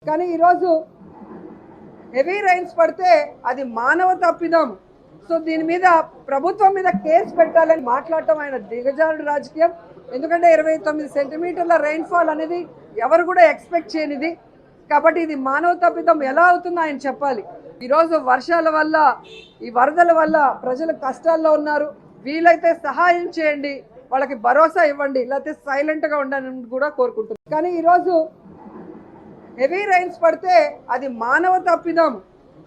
కానీ ఈరోజు heavy rains పడితే అది మానవ తప్పిదం. సో దీని మీద ప్రభుత్వం మీద కేసు పెట్టాలని మాట్లాడటం ఆయన దిగజారుడు రాజకీయం. ఎందుకంటే 29 సెంటీమీటర్ల రైన్ఫాల్ అనేది ఎవరు కూడా ఎక్స్పెక్ట్ చేయనిది. కాబట్టి ఇది మానవ తప్పిదం ఎలా అవుతుందో ఆయన చెప్పాలి. ఈరోజు వర్షాల వల్ల, ఈ వరదల వల్ల ప్రజలు కష్టాల్లో ఉన్నారు. వీలైతే సహాయం చేయండి, వాళ్ళకి భరోసా ఇవ్వండి, లేకపోతే సైలెంట్గా ఉండాలని కూడా కోరుకుంటున్నారు. కానీ ఈరోజు హెవీ రైన్స్ పడితే అది మానవ తప్పిదం.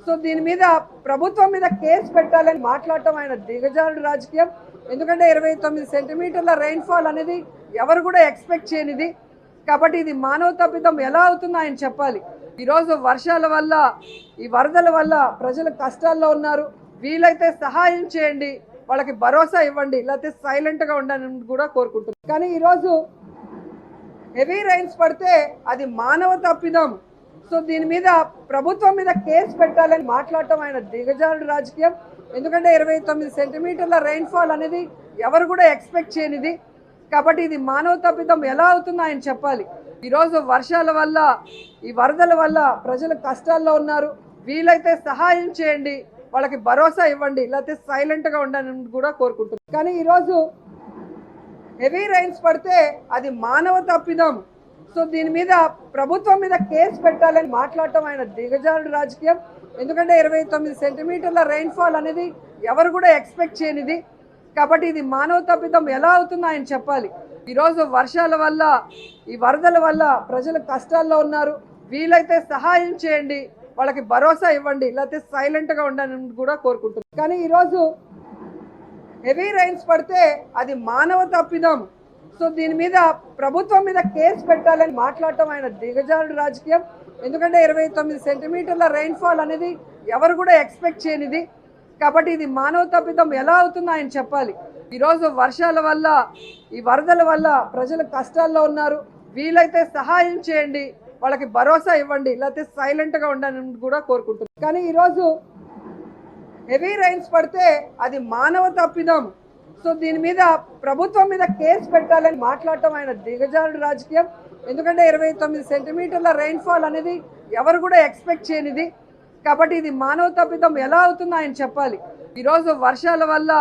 సో దీని మీద ప్రభుత్వం మీద కేసు పెట్టాలని మాట్లాడటం ఆయన దిగజారుడు రాజకీయం. ఎందుకంటే 29 సెంటీమీటర్ల రైన్ఫాల్ అనేది ఎవరు కూడా ఎక్స్పెక్ట్ చేయనిది. కాబట్టి ఇది మానవ తప్పిదం ఎలా అవుతుందో ఆయన చెప్పాలి. ఈరోజు వర్షాల వల్ల, ఈ వరదల వల్ల ప్రజలు కష్టాల్లో ఉన్నారు. వీలైతే సహాయం చేయండి, వాళ్ళకి భరోసా ఇవ్వండి, లేకపోతే సైలెంట్గా ఉండాలని కూడా కోరుకుంటున్నారు. కానీ ఈరోజు హెవీ రైన్స్ పడితే అది మానవ తప్పిదం. సో దీని మీద ప్రభుత్వం మీద కేసు పెట్టాలని మాట్లాడటం ఆయన దిగజారుడు రాజకీయం. ఎందుకంటే 29 సెంటీమీటర్ల రైన్ఫాల్ అనేది ఎవరు కూడా ఎక్స్పెక్ట్ చేయనిది. కాబట్టి ఇది మానవ తప్పిదం ఎలా అవుతుందో ఆయన చెప్పాలి. ఈరోజు వర్షాల వల్ల, ఈ వరదల వల్ల ప్రజలు కష్టాల్లో ఉన్నారు. వీలైతే సహాయం చేయండి, వాళ్ళకి భరోసా ఇవ్వండి, లేకపోతే సైలెంట్గా ఉండాలని కూడా కోరుకుంటున్నారు. కానీ ఈరోజు హెవీ రైన్స్ పడితే అది మానవ తప్పిదం. సో దీని మీద ప్రభుత్వం మీద కేసు పెట్టాలని మాట్లాడటం ఆయన దిగజారుడు రాజకీయం. ఎందుకంటే 29 సెంటీమీటర్ల రైన్ఫాల్ అనేది ఎవరు కూడా ఎక్స్పెక్ట్ చేయనిది. కాబట్టి ఇది మానవ తప్పిదం ఎలా అవుతుందో ఆయన చెప్పాలి. ఈరోజు వర్షాల వల్ల, ఈ వరదల వల్ల ప్రజలు కష్టాల్లో ఉన్నారు. వీలైతే సహాయం చేయండి, వాళ్ళకి భరోసా ఇవ్వండి, లేకపోతే సైలెంట్గా ఉండాలని కూడా కోరుకుంటున్నారు. కానీ ఈరోజు హెవీ రైన్స్ పడితే అది మానవ తప్పిదం. సో దీని మీద ప్రభుత్వం మీద కేసు పెట్టాలని మాట్లాడటం ఆయన దిగజారుడు రాజకీయం. ఎందుకంటే 29 సెంటీమీటర్ల రైన్ఫాల్ అనేది ఎవరు కూడా ఎక్స్పెక్ట్ చేయనిది. కాబట్టి ఇది మానవ తప్పిదం ఎలా అవుతుందో ఆయన చెప్పాలి. ఈరోజు వర్షాల వల్ల, ఈ వరదల వల్ల ప్రజలు కష్టాల్లో ఉన్నారు. వీలైతే సహాయం చేయండి, వాళ్ళకి భరోసా ఇవ్వండి, లేకపోతే సైలెంట్గా ఉండాలని కూడా కోరుకుంటున్నారు. కానీ ఈరోజు హెవీ రైన్స్ పడితే అది మానవ తప్పిదం. సో దీని మీద ప్రభుత్వం మీద కేసు పెట్టాలని మాట్లాడటం ఆయన దిగజారుడు రాజకీయం. ఎందుకంటే 29 సెంటీమీటర్ల రైన్ఫాల్ అనేది ఎవరు కూడా ఎక్స్పెక్ట్ చేయనిది. కాబట్టి ఇది మానవ తప్పిదం ఎలా అవుతుందో ఆయన చెప్పాలి. ఈరోజు వర్షాల వల్ల,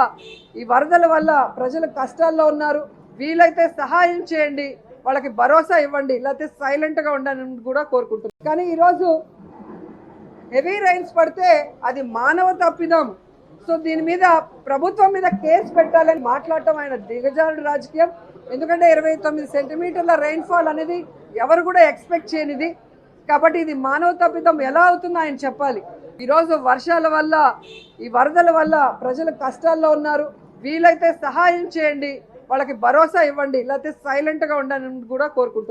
ఈ వరదల వల్ల ప్రజలు కష్టాల్లో ఉన్నారు. వీలైతే సహాయం చేయండి, వాళ్ళకి భరోసా ఇవ్వండి, లేకపోతే సైలెంట్గా ఉండాలని కూడా కోరుకుంటున్నారు. కానీ ఈరోజు హెవీ రైన్స్ పడితే అది మానవ తప్పిదం. సో దీని మీద ప్రభుత్వం మీద కేసు పెట్టాలని మాట్లాడటం ఆయన దిగజారుడు రాజకీయం. ఎందుకంటే 29 సెంటీమీటర్ల రైన్ఫాల్ అనేది ఎవరు కూడా ఎక్స్పెక్ట్ చేయనిది. కాబట్టి ఇది మానవ తప్పిదం ఎలా అవుతుందో ఆయన చెప్పాలి. ఈరోజు వర్షాల వల్ల, ఈ వరదల వల్ల ప్రజలు కష్టాల్లో ఉన్నారు. వీలైతే సహాయం చేయండి, వాళ్ళకి భరోసా ఇవ్వండి, లేకపోతే సైలెంట్గా ఉండాలని కూడా కోరుకుంటున్నారు.